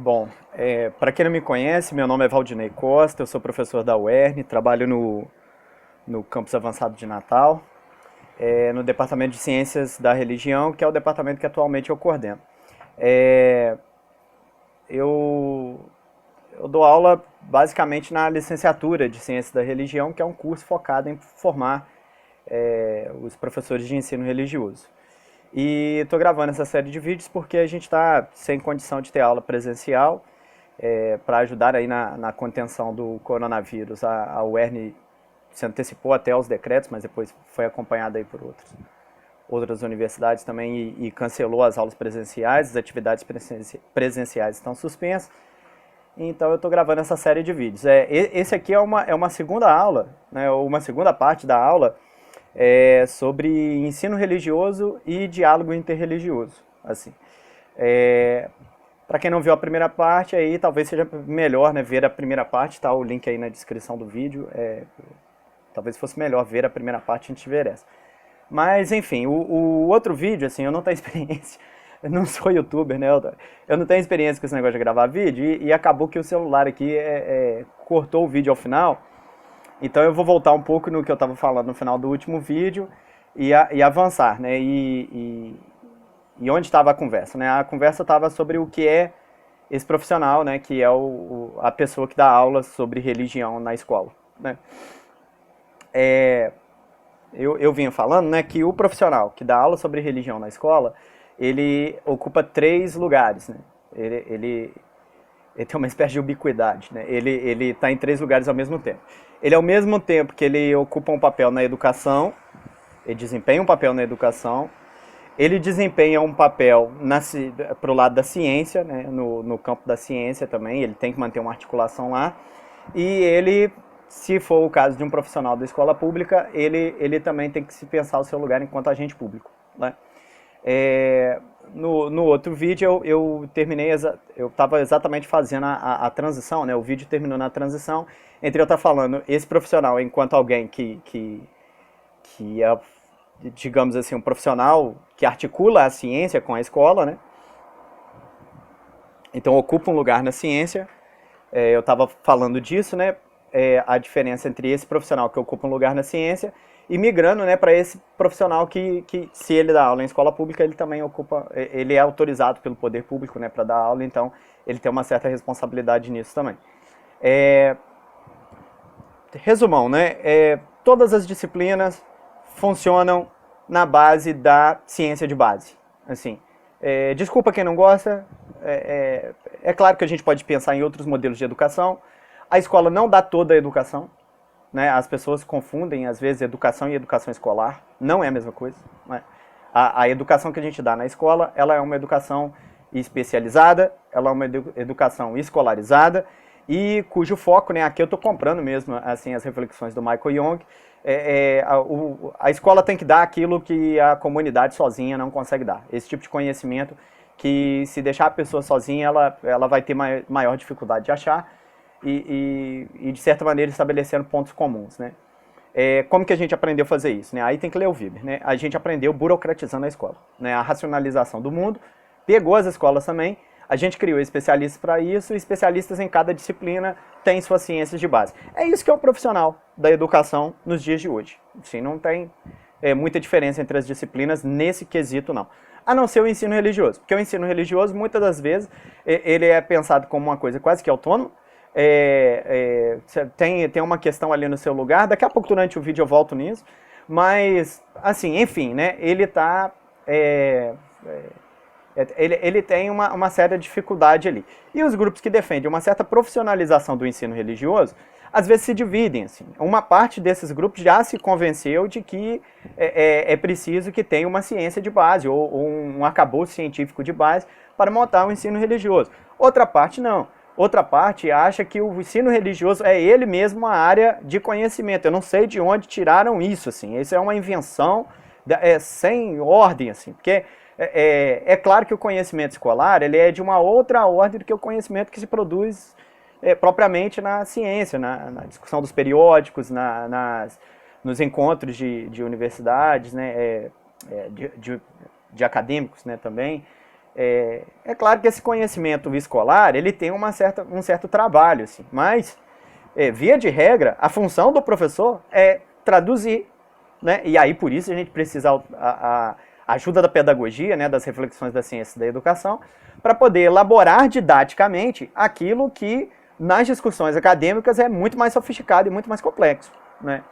Bom, para quem não me conhece, meu nome é Valdinei Costa, eu sou professor da UERN, trabalho no campus avançado de Natal, no Departamento de Ciências da Religião, que é o departamento que atualmente eu coordeno. É, eu, eu dou aula basicamente na licenciatura de Ciências da Religião, que é um curso focado em formar os professores de ensino religioso. E estou gravando essa série de vídeos porque a gente está sem condição de ter aula presencial para ajudar aí na contenção do coronavírus. A UERN se antecipou até aos decretos, mas depois foi acompanhada aí por outras universidades também e cancelou as aulas presenciais, as atividades presenciais estão suspensas. Então eu estou gravando essa série de vídeos. Esse aqui é uma segunda aula, né, uma segunda parte da aula sobre ensino religioso e diálogo interreligioso. Assim. Para quem não viu a primeira parte, aí talvez seja melhor, né, ver a primeira parte, tá o link aí na descrição do vídeo. Talvez fosse melhor ver a primeira parte antes de ver essa. Mas enfim, o outro vídeo, assim, eu não tenho experiência, eu não sou youtuber, né? Eu não tenho experiência com esse negócio de gravar vídeo e acabou que o celular aqui cortou o vídeo ao final. Então eu vou voltar um pouco no que eu estava falando no final do último vídeo e avançar, né? E onde estava a conversa, né? A conversa estava sobre o que é esse profissional, né? Que é a pessoa que dá aula sobre religião na escola, né? Eu vinha falando, né, que o profissional que dá aula sobre religião na escola, ele ocupa três lugares, né? Ele tem uma espécie de ubiquidade, né? Ele está em três lugares ao mesmo tempo. Ele, ao mesmo tempo que ele ocupa um papel na educação, ele desempenha um papel na educação, ele desempenha um papel para o lado da ciência, né? No campo da ciência também, ele tem que manter uma articulação lá, e ele, se for o caso de um profissional da escola pública, ele também tem que se pensar o seu lugar enquanto agente público, né? No outro vídeo eu terminei, eu estava exatamente fazendo a transição, né? O vídeo terminou na transição entre eu estar falando esse profissional enquanto alguém que é, digamos assim, um profissional que articula a ciência com a escola, né? Então ocupa um lugar na ciência. Eu estava falando disso, né? A diferença entre esse profissional que ocupa um lugar na ciência e migrando, né, para esse profissional que, se ele dá aula em escola pública, ele também ocupa, ele é autorizado pelo poder público, né, para dar aula, então ele tem uma certa responsabilidade nisso também. Resumão, né? Todas as disciplinas funcionam na base da ciência de base. Assim, desculpa quem não gosta. É claro que a gente pode pensar em outros modelos de educação. A escola não dá toda a educação, né? As pessoas confundem, às vezes, educação e educação escolar. Não é a mesma coisa, né? A educação que a gente dá na escola, ela é uma educação especializada, ela é uma educação escolarizada, e cujo foco, né, aqui eu estou comprando mesmo assim, as reflexões do Michael Young, a escola tem que dar aquilo que a comunidade sozinha não consegue dar. Esse tipo de conhecimento que, se deixar a pessoa sozinha, ela vai ter maior dificuldade de achar e de certa maneira, estabelecendo pontos comuns, né? Como que a gente aprendeu a fazer isso, né? Aí tem que ler o Weber, né? A gente aprendeu burocratizando a escola, né? A racionalização do mundo, pegou as escolas também, a gente criou especialistas para isso, e especialistas em cada disciplina têm suas ciências de base. É isso que é o profissional da educação nos dias de hoje. Assim, não tem muita diferença entre as disciplinas nesse quesito, não. A não ser o ensino religioso, porque o ensino religioso, muitas das vezes, ele é pensado como uma coisa quase que autônoma. Tem uma questão ali no seu lugar, daqui a pouco durante o vídeo eu volto nisso, mas, assim, enfim, né, ele está... ele tem uma certa dificuldade ali. E os grupos que defendem uma certa profissionalização do ensino religioso, às vezes se dividem. Assim. Uma parte desses grupos já se convenceu de que é preciso que tenha uma ciência de base, ou um arcabouço científico de base, para montar um ensino religioso. Outra parte não. Outra parte acha que o ensino religioso é ele mesmo uma área de conhecimento. Eu não sei de onde tiraram isso, assim. Isso é uma invenção sem ordem, assim, porque é claro que o conhecimento escolar ele é de uma outra ordem do que o conhecimento que se produz propriamente na ciência, na discussão dos periódicos, nos encontros de universidades, né, de acadêmicos, né, também. É claro que esse conhecimento escolar, ele tem um certo trabalho, assim, mas, via de regra, a função do professor é traduzir, né? E aí, por isso, a gente precisa a ajuda da pedagogia, né, das reflexões da ciência e da educação, para poder elaborar didaticamente aquilo que, nas discussões acadêmicas, é muito mais sofisticado e muito mais complexo, né?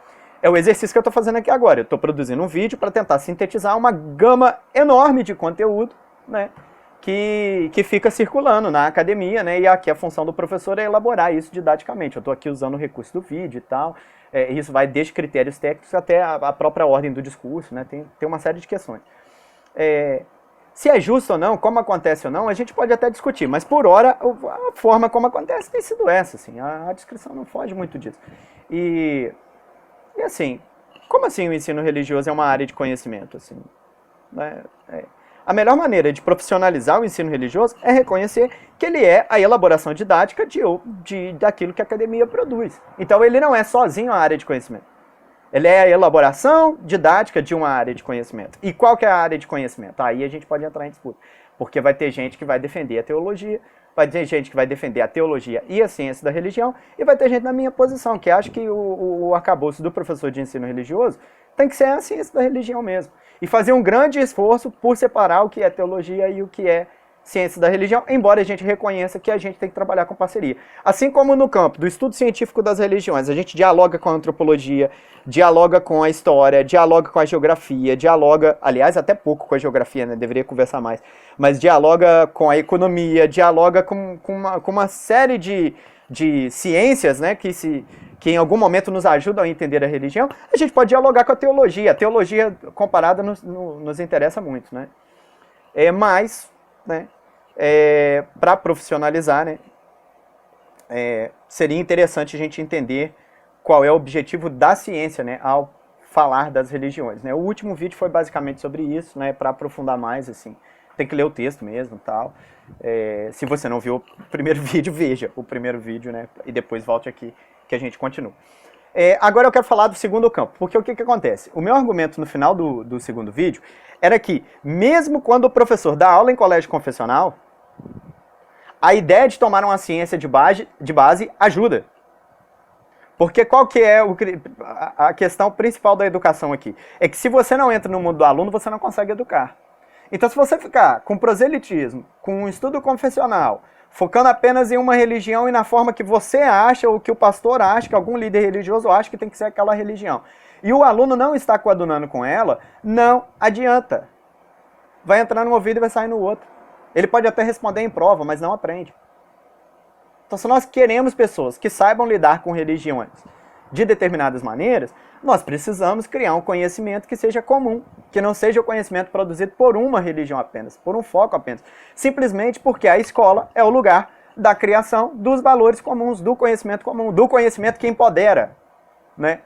É o exercício que eu estou fazendo aqui agora. Eu estou produzindo um vídeo para tentar sintetizar uma gama enorme de conteúdo, né, que fica circulando na academia, né, e aqui a função do professor é elaborar isso didaticamente. Eu estou aqui usando o recurso do vídeo e tal. Isso vai desde critérios técnicos até a própria ordem do discurso, né, tem uma série de questões. Se é justo ou não, como acontece ou não, a gente pode até discutir, mas por hora a forma como acontece tem sido essa, assim, a descrição não foge muito disso. E assim, como assim o ensino religioso é uma área de conhecimento? Assim, né? A melhor maneira de profissionalizar o ensino religioso é reconhecer que ele é a elaboração didática daquilo que a academia produz. Então ele não é sozinho a área de conhecimento. Ele é a elaboração didática de uma área de conhecimento. E qual que é a área de conhecimento? Aí a gente pode entrar em disputa. Porque vai ter gente que vai defender a teologia, vai ter gente que vai defender a teologia e a ciência da religião, e vai ter gente na minha posição, que acha que o arcabouço do professor de ensino religioso tem que ser a ciência da religião mesmo. E fazer um grande esforço por separar o que é teologia e o que é ciência da religião, embora a gente reconheça que a gente tem que trabalhar com parceria. Assim como no campo do estudo científico das religiões, a gente dialoga com a antropologia, dialoga com a história, dialoga com a geografia, dialoga, aliás, até pouco com a geografia, né? Deveria conversar mais, mas dialoga com a economia, dialoga com uma série de ciências, né, que em algum momento nos ajudam a entender a religião. A gente pode dialogar com a teologia. A teologia comparada nos interessa muito, né? Mas, né, para profissionalizar, né, seria interessante a gente entender qual é o objetivo da ciência, né, ao falar das religiões, né? O último vídeo foi basicamente sobre isso, né, para aprofundar mais, assim. Tem que ler o texto mesmo, tal. Se você não viu o primeiro vídeo, veja o primeiro vídeo, né, e depois volte aqui que a gente continua. Agora eu quero falar do segundo campo, porque o que acontece? O meu argumento no final do segundo vídeo era que, mesmo quando o professor dá aula em colégio confessional, a ideia de tomar uma ciência de base ajuda. Porque qual que é a questão principal da educação aqui? É que se você não entra no mundo do aluno, você não consegue educar. Então, se você ficar com proselitismo, com um estudo confessional, focando apenas em uma religião e na forma que você acha, ou que o pastor acha, que algum líder religioso acha que tem que ser aquela religião, e o aluno não está coadunando com ela, não adianta. Vai entrar num ouvido e vai sair no outro. Ele pode até responder em prova, mas não aprende. Então, se nós queremos pessoas que saibam lidar com religiões de determinadas maneiras, nós precisamos criar um conhecimento que seja comum, que não seja o conhecimento produzido por uma religião apenas, por um foco apenas. Simplesmente porque a escola é o lugar da criação dos valores comuns, do conhecimento comum, do conhecimento que empodera, né?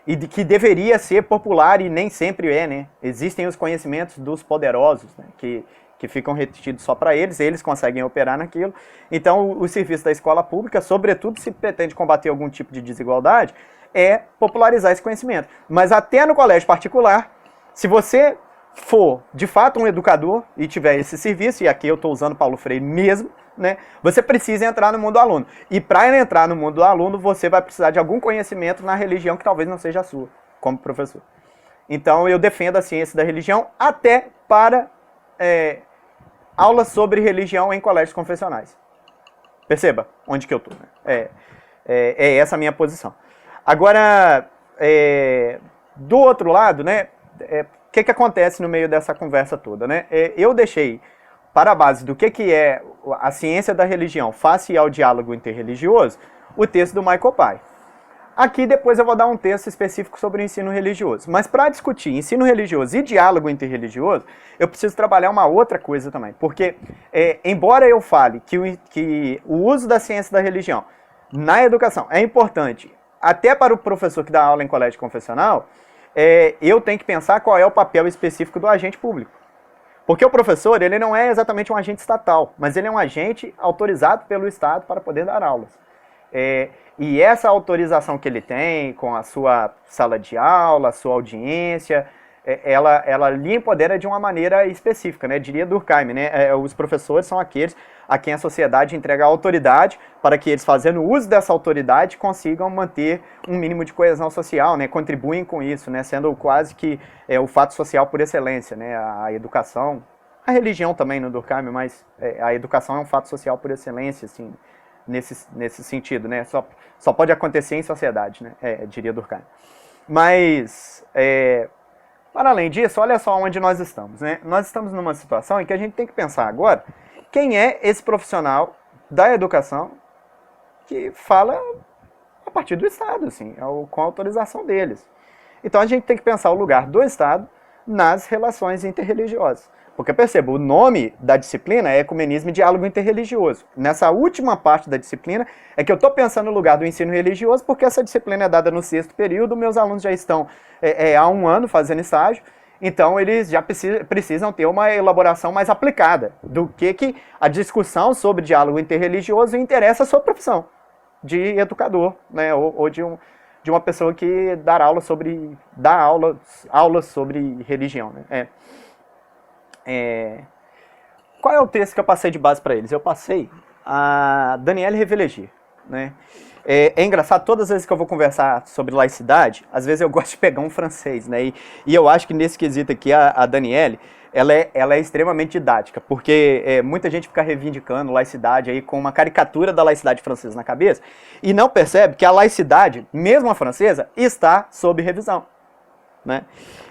E que deveria ser popular e nem sempre é, né? Existem os conhecimentos dos poderosos, né, que ficam retidos só para eles conseguem operar naquilo. Então, o serviço da escola pública, sobretudo se pretende combater algum tipo de desigualdade, é popularizar esse conhecimento. Mas até no colégio particular, se você for de fato um educador e tiver esse serviço, e aqui eu estou usando Paulo Freire mesmo, né, você precisa entrar no mundo do aluno. E para entrar no mundo do aluno, você vai precisar de algum conhecimento na religião que talvez não seja a sua, como professor. Então, eu defendo a ciência da religião até para aulas sobre religião em colégios confessionais. Perceba onde que eu estou. Né? É essa a minha posição. Agora, do outro lado, né, o que acontece no meio dessa conversa toda? Né? Eu deixei para a base do que é a ciência da religião face ao diálogo interreligioso, o texto do Michael Pye. Aqui depois eu vou dar um texto específico sobre o ensino religioso. Mas para discutir ensino religioso e diálogo interreligioso, eu preciso trabalhar uma outra coisa também. Porque, embora eu fale que o uso da ciência da religião na educação é importante, até para o professor que dá aula em colégio confessional, eu tenho que pensar qual é o papel específico do agente público. Porque o professor, ele não é exatamente um agente estatal, mas ele é um agente autorizado pelo Estado para poder dar aulas. E essa autorização que ele tem com a sua sala de aula, a sua audiência, ela lhe empodera de uma maneira específica, né? Diria Durkheim, né? Os professores são aqueles a quem a sociedade entrega a autoridade para que eles, fazendo uso dessa autoridade, consigam manter um mínimo de coesão social, né? Contribuem com isso, né? Sendo quase que o fato social por excelência, né? A educação, a religião também no Durkheim, mas a educação é um fato social por excelência, assim, nesse sentido, né? Só pode acontecer em sociedade, né? Diria Durkheim. Mas para além disso, olha só onde nós estamos, né? Nós estamos numa situação em que a gente tem que pensar agora quem é esse profissional da educação que fala a partir do Estado, assim, com a autorização deles. Então a gente tem que pensar o lugar do Estado nas relações interreligiosas. Porque perceba, o nome da disciplina é Ecumenismo e Diálogo Interreligioso. Nessa última parte da disciplina é que eu estou pensando no lugar do ensino religioso, porque essa disciplina é dada no 6º período, meus alunos já estão há 1 ano fazendo estágio, então eles já precisam ter uma elaboração mais aplicada do que a discussão sobre diálogo interreligioso interessa a sua profissão de educador, né, ou de uma pessoa que dá aulas sobre religião, né. Qual é o texto que eu passei de base para eles? Eu passei a Danielle Révélégir, né? É engraçado, todas as vezes que eu vou conversar sobre laicidade, às vezes eu gosto de pegar um francês, né? E eu acho que nesse quesito aqui, a Danielle, ela é extremamente didática, porque muita gente fica reivindicando laicidade aí com uma caricatura da laicidade francesa na cabeça, e não percebe que a laicidade, mesmo a francesa, está sob revisão, né?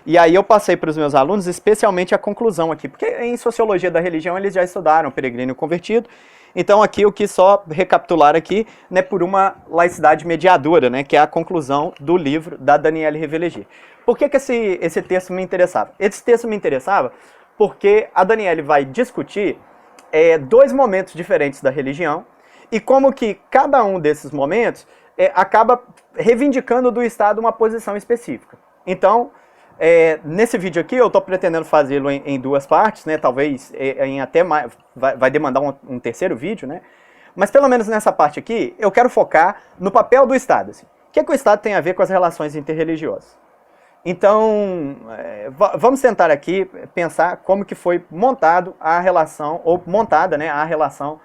E aí eu passei para os meus alunos especialmente a conclusão aqui, porque em Sociologia da Religião eles já estudaram Peregrino e Convertido, então aqui eu quis só recapitular aqui, né, por uma laicidade mediadora, né, que é a conclusão do livro da Danielle Révélégir. Por que esse texto me interessava? Esse texto me interessava porque a Danielle vai discutir 2 momentos diferentes da religião e como que cada um desses momentos acaba reivindicando do Estado uma posição específica. Então, nesse vídeo aqui eu estou pretendendo fazê-lo em 2 partes, né? Talvez em até mais, vai demandar um terceiro vídeo, né? Mas pelo menos nessa parte aqui eu quero focar no papel do Estado. Assim. O que o Estado tem a ver com as relações interreligiosas? Então, vamos tentar aqui pensar como que foi montado a relação, ou montada, né, a relação,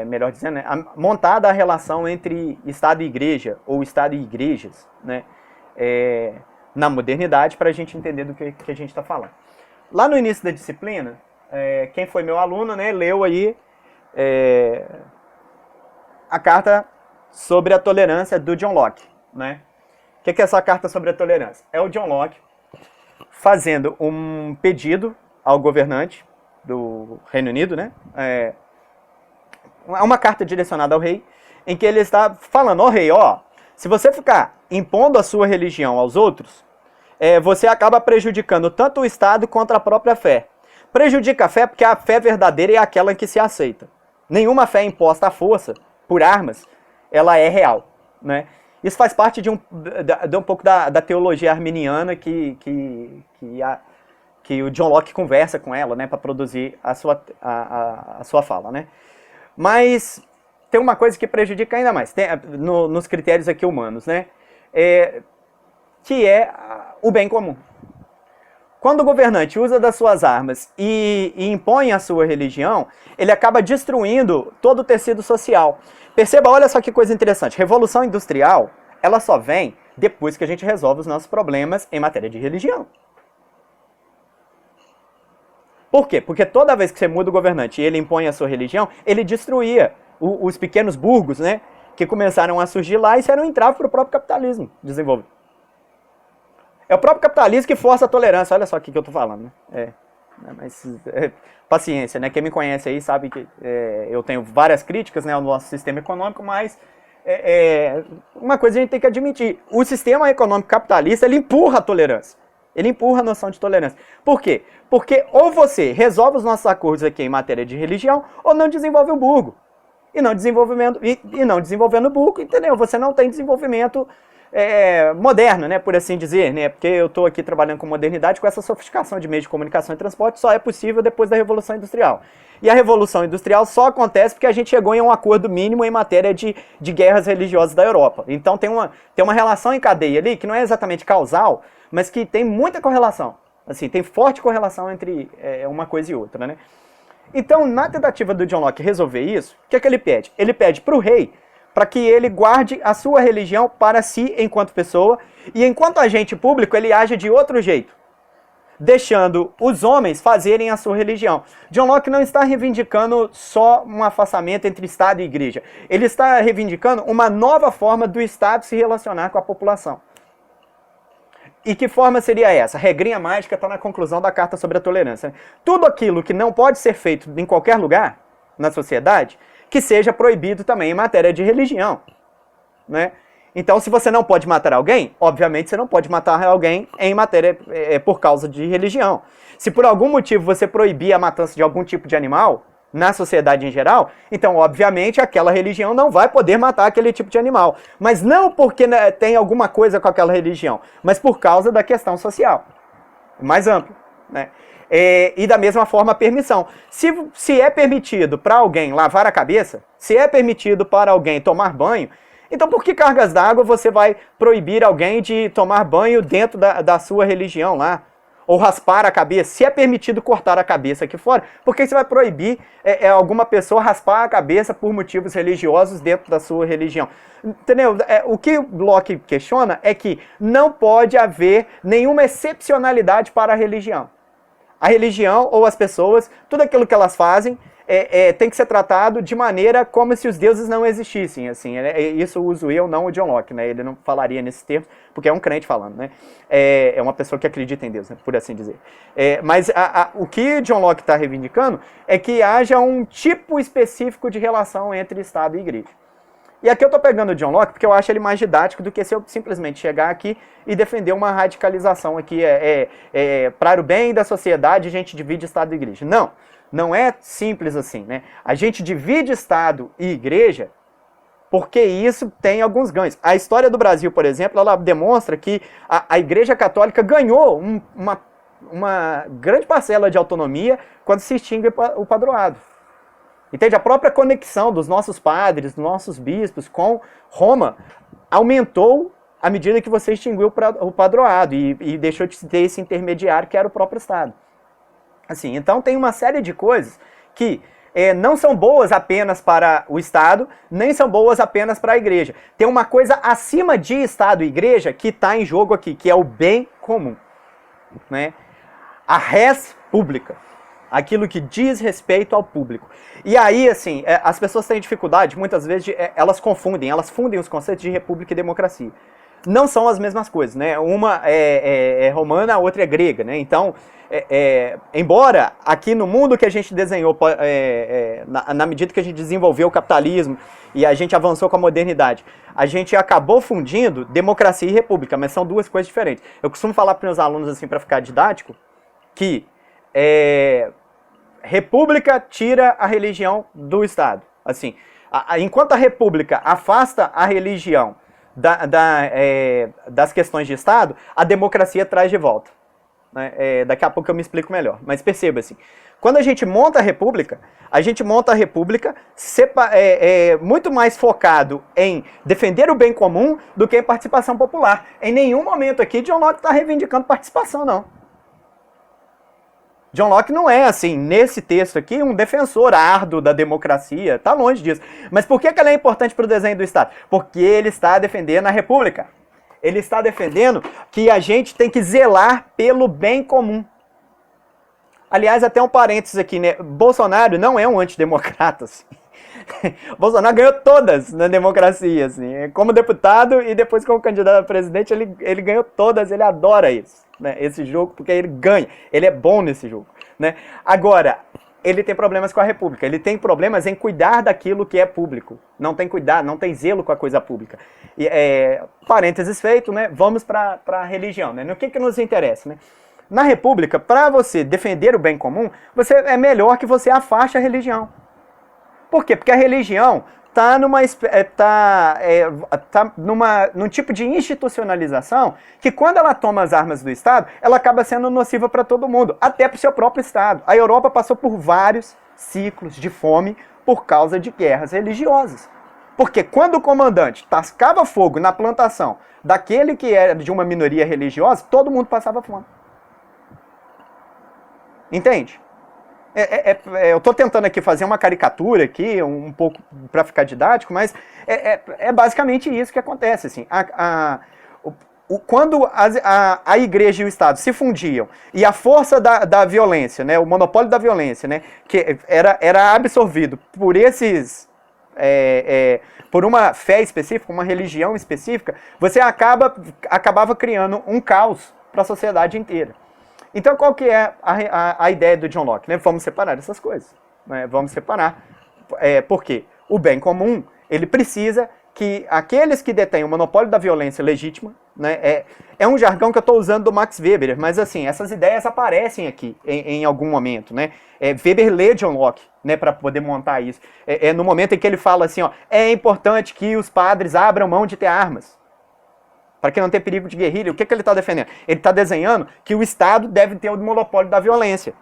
melhor dizendo, né, montada a relação entre Estado e Igreja, ou Estado e Igrejas, né? Na modernidade, para a gente entender do que a gente está falando. Lá no início da disciplina, quem foi meu aluno, né, leu aí a carta sobre a tolerância do John Locke, né? O que é essa carta sobre a tolerância? É o John Locke fazendo um pedido ao governante do Reino Unido, né? É uma carta direcionada ao rei, em que ele está falando, ó rei, ó, se você ficar impondo a sua religião aos outros, você acaba prejudicando tanto o Estado quanto a própria fé. Prejudica a fé porque a fé verdadeira é aquela que se aceita. Nenhuma fé imposta à força, por armas, ela é real, né? Isso faz parte de um pouco da teologia arminiana que o John Locke conversa com ela, né, para produzir a sua fala, né? Mas tem uma coisa que prejudica ainda mais, nos critérios aqui humanos, né? Que é o bem comum. Quando o governante usa das suas armas e impõe a sua religião, ele acaba destruindo todo o tecido social. Perceba, olha só que coisa interessante. Revolução Industrial, ela só vem depois que a gente resolve os nossos problemas em matéria de religião. Por quê? Porque toda vez que você muda o governante e ele impõe a sua religião, ele destruía os pequenos burgos, né, que começaram a surgir lá e isso era um entrave para o próprio capitalismo desenvolver. É o próprio capitalismo que força a tolerância. Olha só o que eu estou falando, né? Paciência, né? Quem me conhece aí sabe que eu tenho várias críticas, né, ao nosso sistema econômico, mas uma coisa a gente tem que admitir. O sistema econômico capitalista, ele empurra a tolerância. Ele empurra a noção de tolerância. Por quê? Porque ou você resolve os nossos acordos aqui em matéria de religião, ou não desenvolve o burgo. E não desenvolvendo o burgo, entendeu? Você não tem desenvolvimento moderno, né, por assim dizer, né, porque eu estou aqui trabalhando com modernidade, com essa sofisticação de meios de comunicação e transporte, só é possível depois da Revolução Industrial. E a Revolução Industrial só acontece porque a gente chegou em um acordo mínimo em matéria de guerras religiosas da Europa. Então tem uma relação em cadeia ali, que não é exatamente causal, mas que tem muita correlação. Assim, tem forte correlação entre uma coisa e outra, né? Então, na tentativa do John Locke resolver isso, o que é que ele pede? Ele pede para o rei para que ele guarde a sua religião para si enquanto pessoa, e enquanto agente público ele age de outro jeito, deixando os homens fazerem a sua religião. John Locke não está reivindicando só um afastamento entre Estado e Igreja. Ele está reivindicando uma nova forma do Estado se relacionar com a população. E que forma seria essa? A regrinha mágica está na conclusão da Carta sobre a Tolerância. Tudo aquilo que não pode ser feito em qualquer lugar na sociedade, que seja proibido também em matéria de religião, né? Então, se você não pode matar alguém, obviamente você não pode matar alguém em matéria por causa de religião. Se por algum motivo você proibir a matança de algum tipo de animal na sociedade em geral, então obviamente aquela religião não vai poder matar aquele tipo de animal. Mas não porque tem alguma coisa com aquela religião, mas por causa da questão social. Mais amplo, né? E da mesma forma a permissão. Se é permitido para alguém lavar a cabeça, se é permitido para alguém tomar banho, então por que cargas d'água você vai proibir alguém de tomar banho dentro da sua religião lá? Ou raspar a cabeça? Se é permitido cortar a cabeça aqui fora, por que você vai proibir alguma pessoa raspar a cabeça por motivos religiosos dentro da sua religião? Entendeu? O que Locke questiona é que não pode haver nenhuma excepcionalidade para a religião. A religião ou as pessoas, tudo aquilo que elas fazem, tem que ser tratado de maneira como se os deuses não existissem. Assim, isso uso eu, não o John Locke, né? Ele não falaria nesses termos, porque é um crente falando, né? É uma pessoa que acredita em Deus, né? Por assim dizer. Mas o que John Locke está reivindicando é que haja um tipo específico de relação entre Estado e Igreja. E aqui eu estou pegando o John Locke porque eu acho ele mais didático do que se eu simplesmente chegar aqui e defender uma radicalização aqui, para o bem da sociedade a gente divide Estado e Igreja. Não, não é simples assim, né? A gente divide Estado e Igreja porque isso tem alguns ganhos. A história do Brasil, por exemplo, ela demonstra que a Igreja Católica ganhou uma grande parcela de autonomia quando se extingue o padroado. Entende? A própria conexão dos nossos padres, dos nossos bispos com Roma aumentou à medida que você extinguiu o padroado e deixou de ter esse intermediário que era o próprio Estado. Assim, então tem uma série de coisas que não são boas apenas para o Estado, nem são boas apenas para a Igreja. Tem uma coisa acima de Estado e Igreja que está em jogo aqui, que é o bem comum, né? A res pública. Aquilo que diz respeito ao público. E aí, assim, as pessoas têm dificuldade, muitas vezes, elas fundem os conceitos de república e democracia. Não são as mesmas coisas, né? Uma é romana, a outra é grega, né? Então, embora aqui no mundo que a gente desenhou, na medida que a gente desenvolveu o capitalismo e a gente avançou com a modernidade, a gente acabou fundindo democracia e república, mas são duas coisas diferentes. Eu costumo falar para os meus alunos, assim, para ficar didático, que república tira a religião do Estado. Assim, enquanto a república afasta a religião das questões de Estado, a democracia traz de volta. Né? Daqui a pouco eu me explico melhor. Mas perceba assim, quando a gente monta a república muito mais focado em defender o bem comum do que em participação popular. Em nenhum momento aqui John Locke está reivindicando participação, não. John Locke não é, assim, nesse texto aqui, um defensor árduo da democracia, está longe disso. Mas por que ela é importante para o desenho do Estado? Porque ele está defendendo a República. Ele está defendendo que a gente tem que zelar pelo bem comum. Aliás, até um parênteses aqui, né? Bolsonaro não é um antidemocrata, assim. Bolsonaro ganhou todas na democracia, assim. Como deputado e depois como candidato a presidente, ele ganhou todas, ele adora isso, né? Esse jogo, porque ele ganha, ele é bom nesse jogo, né? Agora, ele tem problemas com a República, ele tem problemas em cuidar daquilo que é público, não tem cuidado, não tem zelo com a coisa pública. E, parênteses feito, né? Vamos para a religião, né? No que nos interessa, né? Na República, para você defender o bem comum, é melhor que você afaste a religião. Por quê? Porque a religião está num tipo de institucionalização que quando ela toma as armas do Estado, ela acaba sendo nociva para todo mundo, até para o seu próprio Estado. A Europa passou por vários ciclos de fome por causa de guerras religiosas. Porque quando o comandante tascava fogo na plantação daquele que era de uma minoria religiosa, todo mundo passava fome. Entende? Eu estou tentando aqui fazer uma caricatura aqui, um pouco para ficar didático, mas é basicamente isso que acontece. Assim. Quando a igreja e o Estado se fundiam e a força da violência, né, o monopólio da violência, né, que era absorvido por esses... por uma fé específica, uma religião específica, você acabava criando um caos para a sociedade inteira. Então, qual que é a ideia do John Locke? Né? Vamos separar essas coisas. Né? Vamos separar. Porque o bem comum, ele precisa que aqueles que detêm o monopólio da violência legítima, né? É um jargão que eu estou usando do Max Weber, mas assim, essas ideias aparecem aqui em algum momento. Né? Weber lê John Locke, né, para poder montar isso. No momento em que ele fala assim, ó, é importante que os padres abram mão de ter armas, para que não tenha perigo de guerrilha. O que ele está defendendo? Ele está desenhando que o Estado deve ter o monopólio da violência,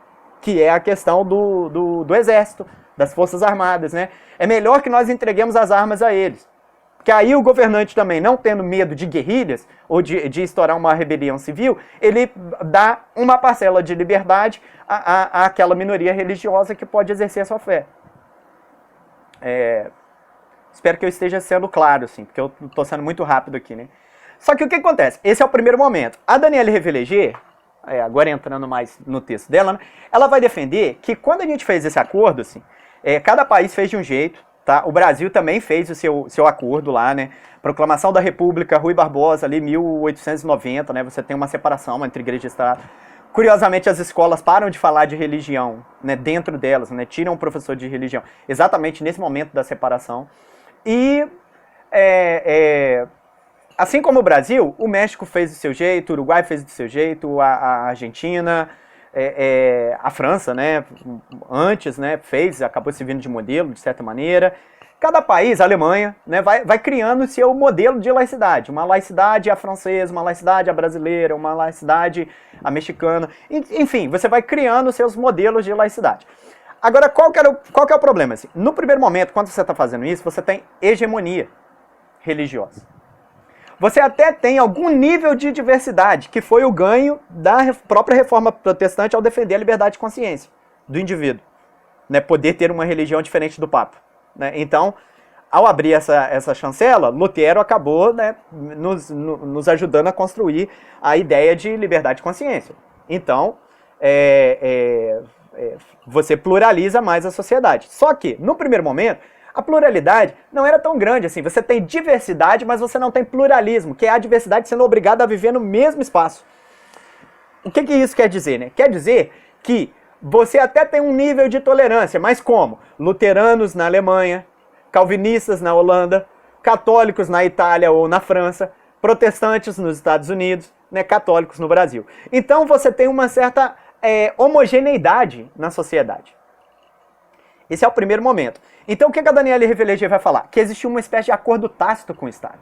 que é a questão do exército, das forças armadas. Né? É melhor que nós entreguemos as armas a eles. Porque aí o governante também, não tendo medo de guerrilhas, ou de estourar uma rebelião civil, ele dá uma parcela de liberdade àquela minoria religiosa que pode exercer a sua fé. Espero que eu esteja sendo claro, assim, porque eu estou sendo muito rápido aqui, né? Só que o que acontece? Esse é o primeiro momento. A Danielle Révéleger, agora entrando mais no texto dela, né, ela vai defender que quando a gente fez esse acordo, assim, cada país fez de um jeito, tá? O Brasil também fez o seu acordo lá, né? Proclamação da República, Rui Barbosa, ali 1890, né? Você tem uma separação entre igreja e Estado. Curiosamente, as escolas param de falar de religião, né, dentro delas, né? Tiram o professor de religião exatamente nesse momento da separação. E assim como o Brasil, o México fez do seu jeito, o Uruguai fez do seu jeito, a Argentina, a França, né, antes, né, acabou servindo de modelo, de certa maneira. Cada país, a Alemanha, né, vai criando o seu modelo de laicidade. Uma laicidade a francesa, uma laicidade a brasileira, uma laicidade a mexicana. Enfim, você vai criando os seus modelos de laicidade. Agora, qual que é o problema? Assim, no primeiro momento, quando você está fazendo isso, você tem hegemonia religiosa. Você até tem algum nível de diversidade, que foi o ganho da própria reforma protestante ao defender a liberdade de consciência do indivíduo. Né, poder ter uma religião diferente do Papa. Né? Então, ao abrir essa chancela, Lutero acabou, né, nos ajudando a construir a ideia de liberdade de consciência. Então, você pluraliza mais a sociedade. Só que, no primeiro momento, a pluralidade não era tão grande assim. Você tem diversidade, mas você não tem pluralismo, que é a diversidade sendo obrigada a viver no mesmo espaço. O que isso quer dizer? Né? Quer dizer que você até tem um nível de tolerância, mas como? Luteranos na Alemanha, calvinistas na Holanda, católicos na Itália ou na França, protestantes nos Estados Unidos, né, católicos no Brasil. Então você tem uma certa homogeneidade na sociedade. Esse é o primeiro momento. Então o que a Danielle Révéleger vai falar? Que existe uma espécie de acordo tácito com o Estado.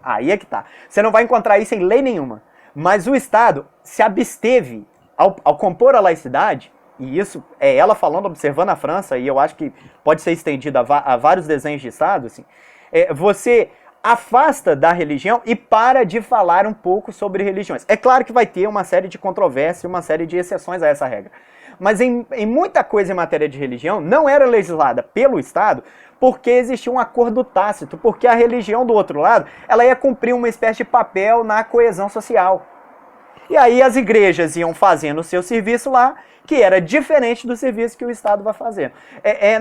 Aí é que tá. Você não vai encontrar isso em lei nenhuma. Mas o Estado se absteve ao compor a laicidade, e isso é ela falando, observando a França, e eu acho que pode ser estendido a vários desenhos de Estado, assim, você afasta da religião e para de falar um pouco sobre religiões. É claro que vai ter uma série de controvérsias, uma série de exceções a essa regra. Mas em muita coisa em matéria de religião não era legislada pelo Estado porque existia um acordo tácito, porque a religião do outro lado ela ia cumprir uma espécie de papel na coesão social. E aí as igrejas iam fazendo o seu serviço lá, que era diferente do serviço que o Estado vai fazendo.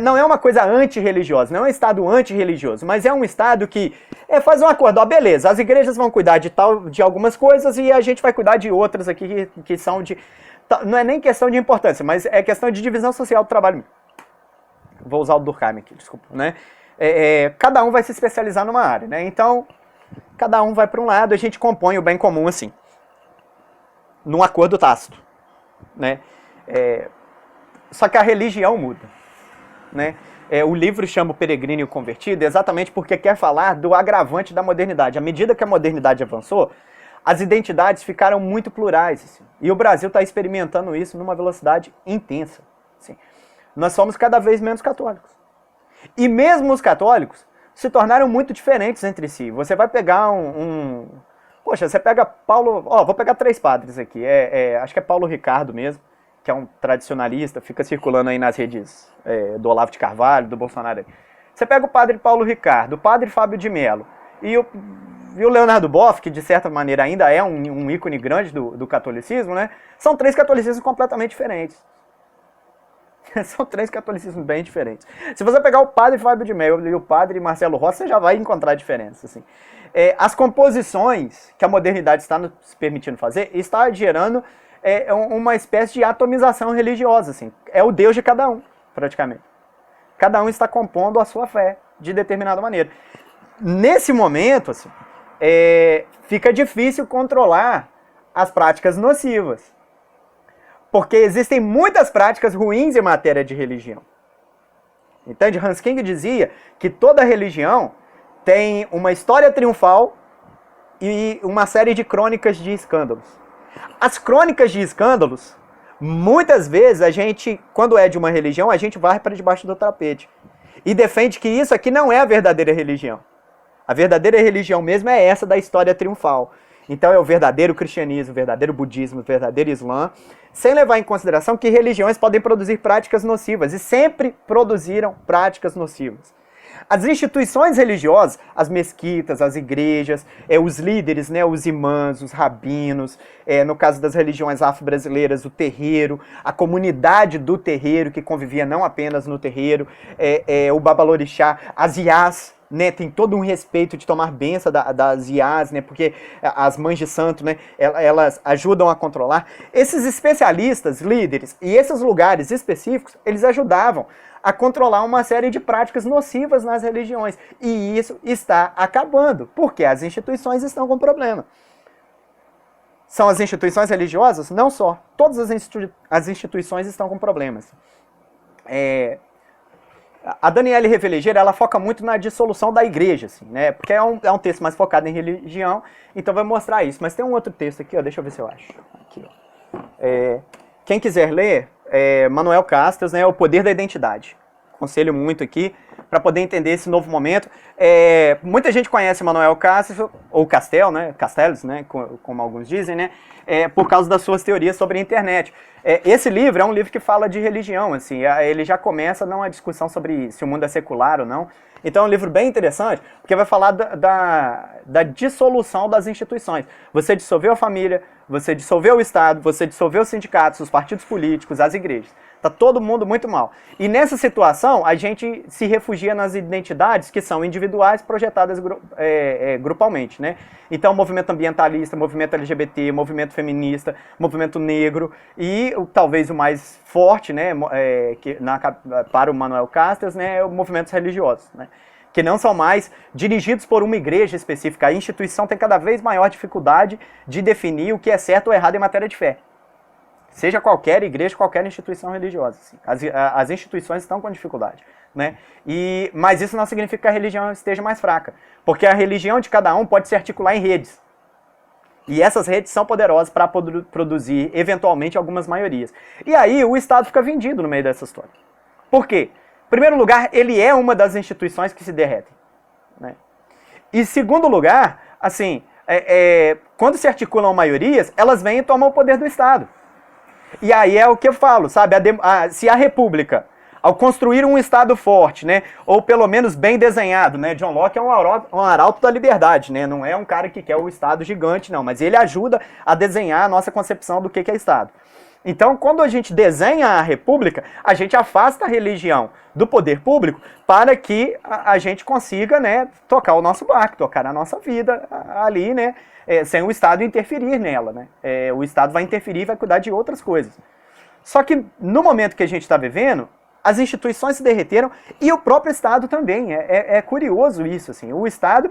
Não é uma coisa antirreligiosa, não é um Estado antirreligioso, mas é um Estado que faz um acordo. Ó, beleza, as igrejas vão cuidar de algumas coisas e a gente vai cuidar de outras aqui que são de... Não é nem questão de importância, mas é questão de divisão social do trabalho. Vou usar o Durkheim aqui, desculpa. Né? Cada um vai se especializar numa área. Né? Então, cada um vai para um lado, a gente compõe o bem comum assim, num acordo tácito. Né? Só que a religião muda. Né? O livro chama O Peregrino e o Convertido exatamente porque quer falar do agravante da modernidade. À medida que a modernidade avançou, as identidades ficaram muito plurais. Assim, e o Brasil está experimentando isso numa velocidade intensa. Assim. Nós somos cada vez menos católicos. E mesmo os católicos se tornaram muito diferentes entre si. Você vai pegar Poxa, você pega Paulo... vou pegar 3 padres aqui. Acho que é Paulo Ricardo mesmo, que é um tradicionalista, fica circulando aí nas redes do Olavo de Carvalho, do Bolsonaro. Você pega o padre Paulo Ricardo, o padre Fábio de Mello e o Leonardo Boff, que de certa maneira ainda é um ícone grande do catolicismo, né? São 3 catolicismos completamente diferentes. São 3 catolicismos bem diferentes. Se você pegar o padre Fábio de Mello e o padre Marcelo Rossi, você já vai encontrar diferença. Assim. As composições que a modernidade está nos permitindo fazer está gerando uma espécie de atomização religiosa. Assim. É o Deus de cada um, praticamente. Cada um está compondo a sua fé de determinada maneira. Nesse momento, assim, fica difícil controlar as práticas nocivas. Porque existem muitas práticas ruins em matéria de religião. Entende? Hans King dizia que toda religião tem uma história triunfal e uma série de crônicas de escândalos. As crônicas de escândalos, muitas vezes, a gente, quando é de uma religião, a gente varre para debaixo do tapete. E defende que isso aqui não é a verdadeira religião. A verdadeira religião mesmo é essa da história triunfal. Então é o verdadeiro cristianismo, o verdadeiro budismo, o verdadeiro islã, sem levar em consideração que religiões podem produzir práticas nocivas, e sempre produziram práticas nocivas. As instituições religiosas, as mesquitas, as igrejas, os líderes, né, os imãs, os rabinos, no caso das religiões afro-brasileiras, o terreiro, a comunidade do terreiro, que convivia não apenas no terreiro, o babalorixá, as iás, né, tem todo um respeito de tomar benção das iás, né, porque as mães de santo, né, elas ajudam a controlar. Esses especialistas, líderes e esses lugares específicos, eles ajudavam a controlar uma série de práticas nocivas nas religiões. E isso está acabando, porque as instituições estão com problema. São as instituições religiosas? Não só. Todas as instituições estão com problemas. A Daniele Reveleger, ela foca muito na dissolução da igreja, assim, né? Porque é um texto mais focado em religião, então vai mostrar isso. Mas tem um outro texto aqui, ó, deixa eu ver se eu acho. Aqui, ó. Quem quiser ler, Manuel Castells, né, O Poder da Identidade. Aconselho muito aqui para poder entender esse novo momento. Muita gente conhece Manuel Castells, ou Castells, né, como alguns dizem, né, por causa das suas teorias sobre a internet. Esse livro é um livro que fala de religião, assim, ele já começa numa discussão sobre se o mundo é secular ou não. Então é um livro bem interessante, porque vai falar da dissolução das instituições. Você dissolveu a família, você dissolveu o Estado, você dissolveu os sindicatos, os partidos políticos, as igrejas. Tá todo mundo muito mal. E nessa situação, a gente se refugia nas identidades que são individuais, projetadas grupalmente, né? Então, movimento ambientalista, movimento LGBT, movimento feminista, movimento negro e talvez o mais forte, né, para o Manuel Castells, né, é o movimentos religiosos, né? Que não são mais dirigidos por uma igreja específica. A instituição tem cada vez maior dificuldade de definir o que é certo ou errado em matéria de fé. Seja qualquer igreja, qualquer instituição religiosa. Assim. As instituições estão com dificuldade. Né? Mas isso não significa que a religião esteja mais fraca. Porque a religião de cada um pode se articular em redes. E essas redes são poderosas para produzir, eventualmente, algumas maiorias. E aí o Estado fica vendido no meio dessa história. Por quê? Em primeiro lugar, ele é uma das instituições que se derretem. Né? E em segundo lugar, assim, quando se articulam maiorias, elas vêm e tomam o poder do Estado. E aí é o que eu falo, sabe? Se a República, ao construir um Estado forte, né, ou pelo menos bem desenhado, né, John Locke é um arauto da liberdade, né, não é um cara que quer o Estado gigante, não, mas ele ajuda a desenhar a nossa concepção do que é Estado. Então, quando a gente desenha a República, a gente afasta a religião do poder público para que a gente consiga, né, tocar o nosso barco, tocar a nossa vida ali, né, sem o Estado interferir nela. Né? O Estado vai interferir e vai cuidar de outras coisas. Só que no momento que a gente está vivendo, as instituições se derreteram e o próprio Estado também. É curioso isso. Assim. O Estado,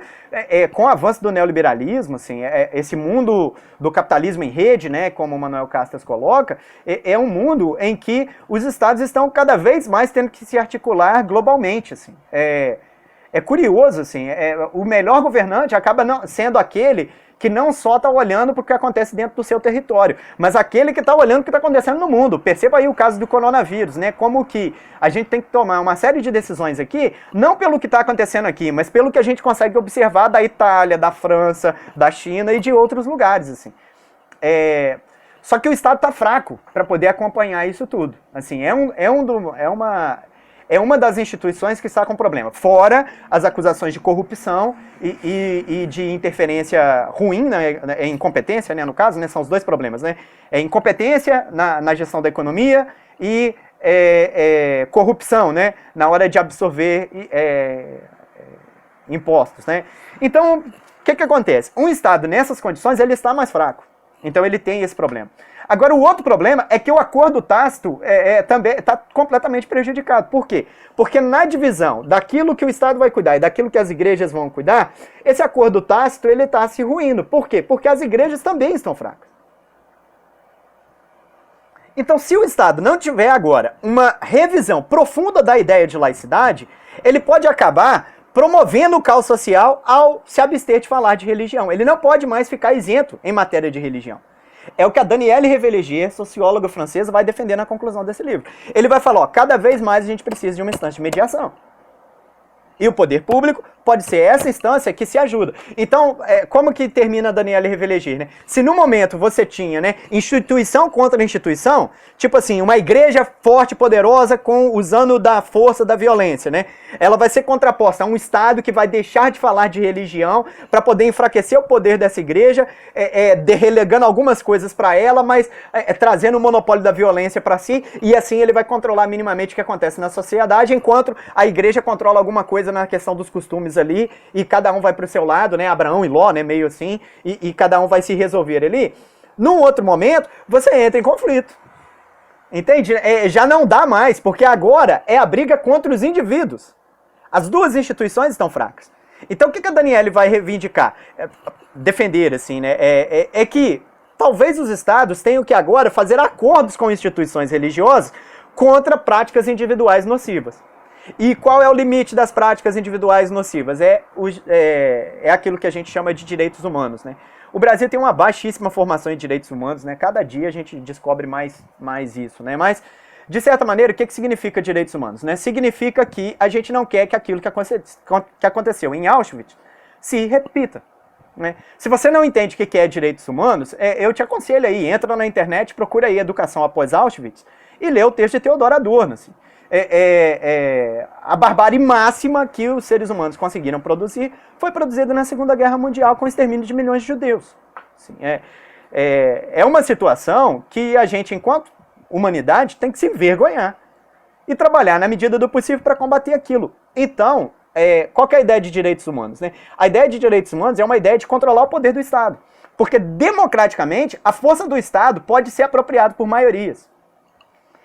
com o avanço do neoliberalismo, assim, esse mundo do capitalismo em rede, né, como o Manuel Castells coloca, é um mundo em que os Estados estão cada vez mais tendo que se articular globalmente. Assim. É curioso, assim, o melhor governante acaba sendo aquele que não só está olhando para o que acontece dentro do seu território, mas aquele que está olhando o que está acontecendo no mundo. Perceba aí o caso do coronavírus, né? Como que a gente tem que tomar uma série de decisões aqui, não pelo que está acontecendo aqui, mas pelo que a gente consegue observar da Itália, da França, da China e de outros lugares, assim. Só que o Estado está fraco para poder acompanhar isso tudo. Assim, é uma das instituições que está com problema. Fora as acusações de corrupção e de interferência ruim, né, incompetência, né, no caso, né, são os dois problemas, né? Incompetência na gestão da economia e corrupção, né, na hora de absorver impostos, né? Então, o que acontece? Um Estado nessas condições, ele está mais fraco. Então ele tem esse problema. Agora, o outro problema é que o acordo tácito também está completamente prejudicado. Por quê? Porque na divisão daquilo que o Estado vai cuidar e daquilo que as igrejas vão cuidar, esse acordo tácito está se ruindo. Por quê? Porque as igrejas também estão fracas. Então, se o Estado não tiver agora uma revisão profunda da ideia de laicidade, ele pode acabar promovendo o caos social ao se abster de falar de religião. Ele não pode mais ficar isento em matéria de religião. É o que a Danielle Revélégier, socióloga francesa, vai defender na conclusão desse livro. Ele vai falar, ó, cada vez mais a gente precisa de uma instância de mediação. E o poder público pode ser essa instância que se ajuda. Então, como que termina a Danielle Revélégier, né? Se no momento você tinha, né, instituição contra instituição, tipo assim, uma igreja forte, poderosa, usando da força da violência, né? Ela vai ser contraposta a um Estado que vai deixar de falar de religião para poder enfraquecer o poder dessa igreja, relegando algumas coisas para ela, mas trazendo o monopólio da violência para si, e assim ele vai controlar minimamente o que acontece na sociedade, enquanto a igreja controla alguma coisa na questão dos costumes ali, e cada um vai pro seu lado, né, Abraão e Ló, né, meio assim, e cada um vai se resolver ali. Num outro momento, você entra em conflito. Entende? Já não dá mais, porque agora é a briga contra os indivíduos. As duas instituições estão fracas. Então o que a Danielle vai reivindicar? Defender, assim, né, é que talvez os estados tenham que agora fazer acordos com instituições religiosas contra práticas individuais nocivas. E qual é o limite das práticas individuais nocivas? É aquilo que a gente chama de direitos humanos, né? O Brasil tem uma baixíssima formação em direitos humanos, né? Cada dia a gente descobre mais isso, né? Mas, de certa maneira, o que significa direitos humanos, né? Significa que a gente não quer que aquilo que aconteceu em Auschwitz se repita, né? Se você não entende o que é direitos humanos, eu te aconselho aí, entra na internet, procura aí Educação Após Auschwitz e lê o texto de Theodor Adorno, assim. A barbárie máxima que os seres humanos conseguiram produzir foi produzida na Segunda Guerra Mundial com o extermínio de milhões de judeus. Assim, é uma situação que a gente, enquanto humanidade, tem que se envergonhar e trabalhar na medida do possível para combater aquilo. Então, qual que é a ideia de direitos humanos, né? A ideia de direitos humanos é uma ideia de controlar o poder do Estado. Porque, democraticamente, a força do Estado pode ser apropriada por maiorias.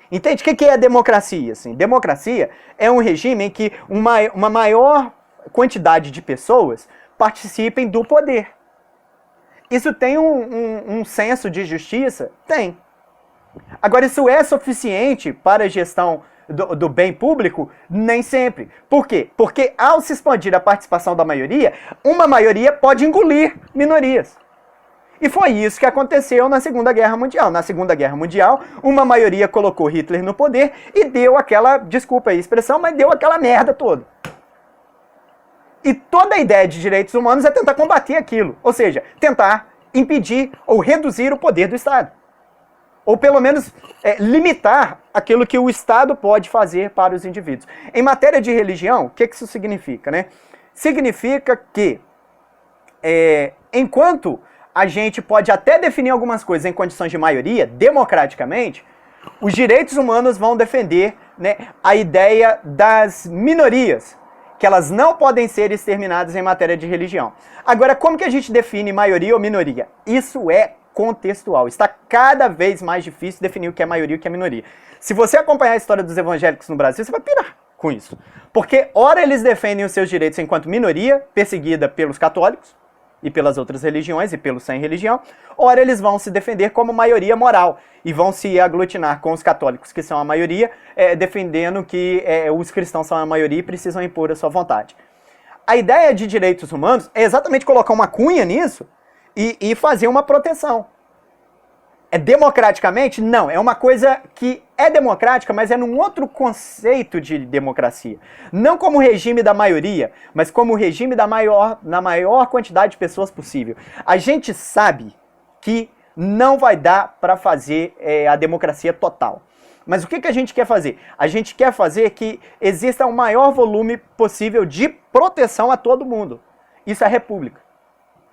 Entende? O que é democracia? Assim, democracia é um regime em que uma maior quantidade de pessoas participem do poder. Isso tem um senso de justiça? Tem. Agora, isso é suficiente para a gestão do bem público? Nem sempre. Por quê? Porque ao se expandir a participação da maioria, uma maioria pode engolir minorias. E foi isso que aconteceu na Segunda Guerra Mundial. Na Segunda Guerra Mundial, uma maioria colocou Hitler no poder e deu aquela, desculpa aí a expressão, mas deu aquela merda toda. E toda a ideia de direitos humanos é tentar combater aquilo. Ou seja, tentar impedir ou reduzir o poder do Estado. Ou pelo menos limitar aquilo que o Estado pode fazer para os indivíduos. Em matéria de religião, o que isso significa, né? Significa que, enquanto a gente pode até definir algumas coisas em condições de maioria, democraticamente, os direitos humanos vão defender, né, a ideia das minorias, que elas não podem ser exterminadas em matéria de religião. Agora, como que a gente define maioria ou minoria? Isso é contextual. Está cada vez mais difícil definir o que é maioria e o que é minoria. Se você acompanhar a história dos evangélicos no Brasil, você vai pirar com isso. Porque, ora, eles defendem os seus direitos enquanto minoria, perseguida pelos católicos, e pelas outras religiões, e pelos sem religião, ora eles vão se defender como maioria moral, e vão se aglutinar com os católicos, que são a maioria, defendendo que os cristãos são a maioria e precisam impor a sua vontade. A ideia de direitos humanos é exatamente colocar uma cunha nisso, e fazer uma proteção. É democraticamente? Não, é uma coisa que é democrática, mas é num outro conceito de democracia. Não como regime da maioria, mas como regime na maior quantidade de pessoas possível. A gente sabe que não vai dar para fazer a democracia total. Mas o que a gente quer fazer? A gente quer fazer que exista o maior volume possível de proteção a todo mundo. Isso é a república.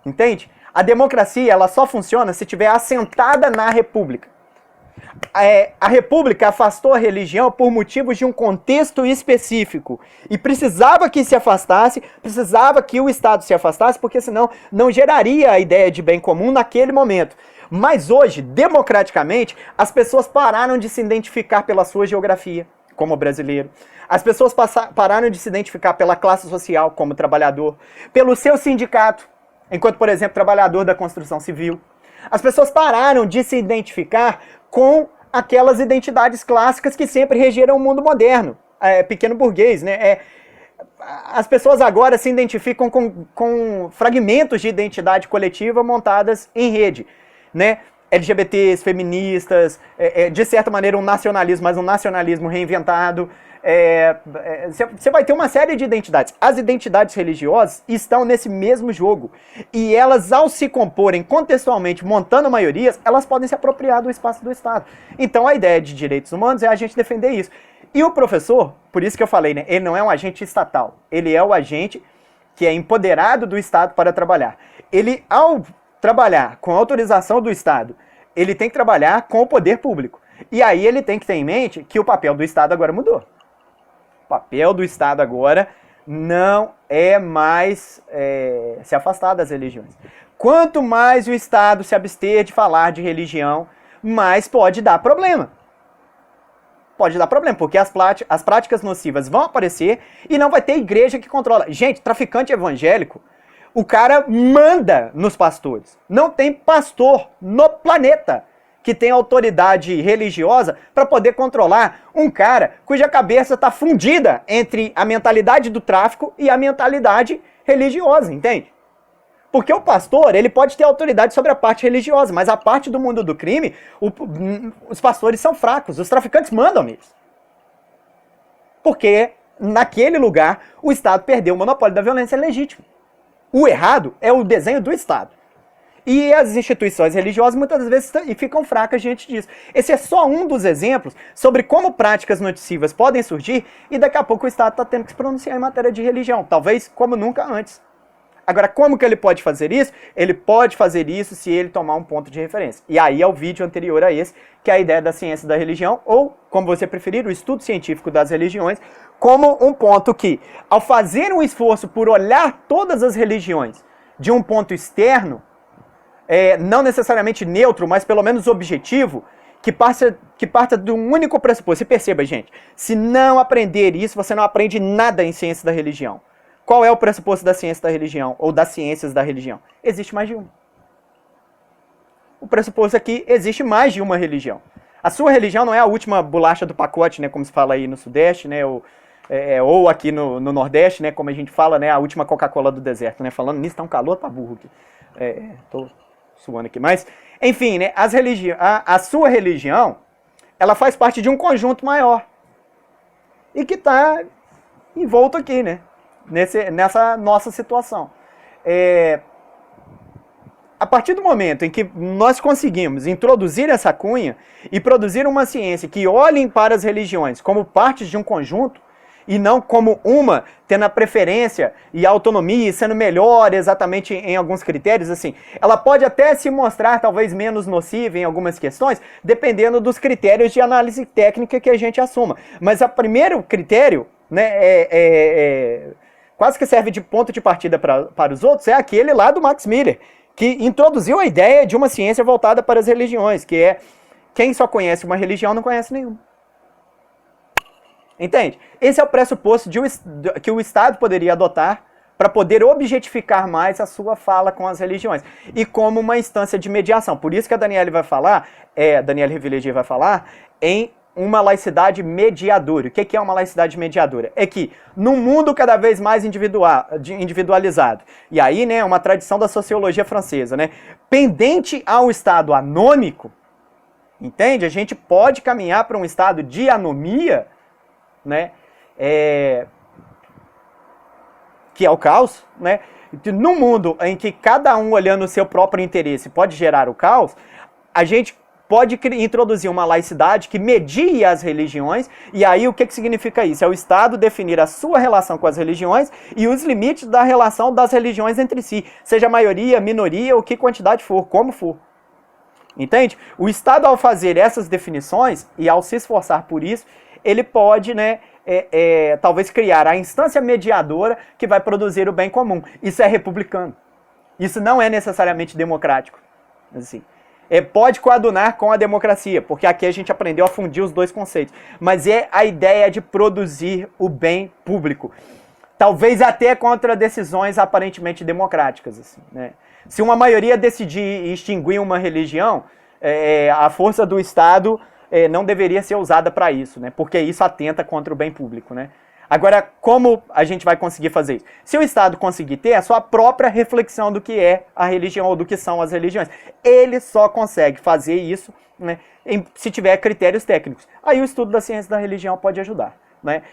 Entende? A democracia ela só funciona se estiver assentada na república. A república afastou a religião por motivos de um contexto específico. E precisava que se afastasse, precisava que o Estado se afastasse, porque senão não geraria a ideia de bem comum naquele momento. Mas hoje, democraticamente, as pessoas pararam de se identificar pela sua geografia, como brasileiro. As pessoas pararam de se identificar pela classe social, como trabalhador, pelo seu sindicato, enquanto, por exemplo, trabalhador da construção civil. As pessoas pararam de se identificar com aquelas identidades clássicas que sempre regeram o mundo moderno, pequeno burguês, né? As pessoas agora se identificam com fragmentos de identidade coletiva montadas em rede, né? LGBTs, feministas, de certa maneira um nacionalismo, mas um nacionalismo reinventado. Você vai ter uma série de identidades. As identidades religiosas estão nesse mesmo jogo. E elas, ao se comporem contextualmente, montando maiorias, elas podem se apropriar do espaço do Estado. Então a ideia de direitos humanos é a gente defender isso. E o professor, por isso que eu falei, né, ele não é um agente estatal. Ele é o agente que é empoderado do Estado para trabalhar. Ele, ao trabalhar com autorização do Estado, ele tem que trabalhar com o poder público. E aí ele tem que ter em mente que o papel do Estado agora mudou. O papel do Estado agora não é mais se afastar das religiões. Quanto mais o Estado se abster de falar de religião, mais pode dar problema. Pode dar problema, porque as práticas nocivas vão aparecer e não vai ter igreja que controla. Gente, traficante evangélico, o cara manda nos pastores. Não tem pastor no planeta que tem autoridade religiosa para poder controlar um cara cuja cabeça está fundida entre a mentalidade do tráfico e a mentalidade religiosa, entende? Porque o pastor, ele pode ter autoridade sobre a parte religiosa, mas a parte do mundo do crime, os pastores são fracos, os traficantes mandam neles. Porque naquele lugar o Estado perdeu o monopólio da violência legítima. O errado é o desenho do Estado. E as instituições religiosas muitas vezes ficam fracas diante disso. Esse é só um dos exemplos sobre como práticas nocivas podem surgir e daqui a pouco o Estado está tendo que se pronunciar em matéria de religião. Talvez como nunca antes. Agora, como que ele pode fazer isso? Ele pode fazer isso se ele tomar um ponto de referência. E aí é o vídeo anterior a esse, que é a ideia da ciência da religião, ou, como você preferir, o estudo científico das religiões, como um ponto que, ao fazer um esforço por olhar todas as religiões de um ponto externo, não necessariamente neutro, mas pelo menos objetivo, que parta de um único pressuposto. E perceba, gente, se não aprender isso, você não aprende nada em ciência da religião. Qual é o pressuposto da ciência da religião, ou das ciências da religião? Existe mais de uma. O pressuposto é que existe mais de uma religião. A sua religião não é a última bolacha do pacote, né, como se fala aí no Sudeste, né, ou aqui no Nordeste, né, como a gente fala, né, a última Coca-Cola do deserto, né, falando nisso, tá um calor, tá burro aqui. Tô suando aqui, mas, enfim, né, a sua religião, ela faz parte de um conjunto maior, e que está envolto aqui, né, nessa nossa situação. A partir do momento em que nós conseguimos introduzir essa cunha e produzir uma ciência que olhem para as religiões como partes de um conjunto, e não como uma tendo a preferência e a autonomia e sendo melhor exatamente em alguns critérios, assim, ela pode até se mostrar talvez menos nociva em algumas questões, dependendo dos critérios de análise técnica que a gente assuma. Mas o primeiro critério, né, quase que serve de ponto de partida para os outros, é aquele lá do Max Miller, que introduziu a ideia de uma ciência voltada para as religiões, que é quem só conhece uma religião não conhece nenhuma. Entende? Esse é o pressuposto que o Estado poderia adotar para poder objetificar mais a sua fala com as religiões. E como uma instância de mediação. Por isso que a Danielle vai falar, Danielle Revilligier vai falar, em uma laicidade mediadora. O que é uma laicidade mediadora? É que, num mundo cada vez mais individualizado, e aí, né, uma tradição da sociologia francesa, né, pendente ao estado anômico, entende? A gente pode caminhar para um estado de anomia, né, que é o caos, né? Num mundo em que cada um olhando o seu próprio interesse pode gerar o caos, a gente pode introduzir uma laicidade que medie as religiões, e aí o que significa isso? É o Estado definir a sua relação com as religiões e os limites da relação das religiões entre si, seja maioria, minoria, ou que quantidade for, como for. Entende? O Estado, ao fazer essas definições e ao se esforçar por isso, ele pode, né, talvez criar a instância mediadora que vai produzir o bem comum. Isso é republicano. Isso não é necessariamente democrático. Assim. Pode coadunar com a democracia, porque aqui a gente aprendeu a fundir os dois conceitos. Mas é a ideia de produzir o bem público. Talvez até contra decisões aparentemente democráticas. Assim, né? Se uma maioria decidir extinguir uma religião, a força do Estado não deveria ser usada para isso, né? Porque isso atenta contra o bem público. Né? Agora, como a gente vai conseguir fazer isso? Se o Estado conseguir ter a sua própria reflexão do que é a religião ou do que são as religiões, ele só consegue fazer isso, né, se tiver critérios técnicos. Aí o estudo da ciência da religião pode ajudar. Né?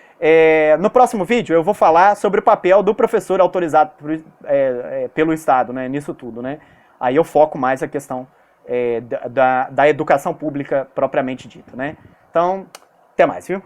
No próximo vídeo eu vou falar sobre o papel do professor autorizado pelo Estado, né, nisso tudo. Né? Aí eu foco mais a questão da educação pública propriamente dita. Né? Então, até mais, viu?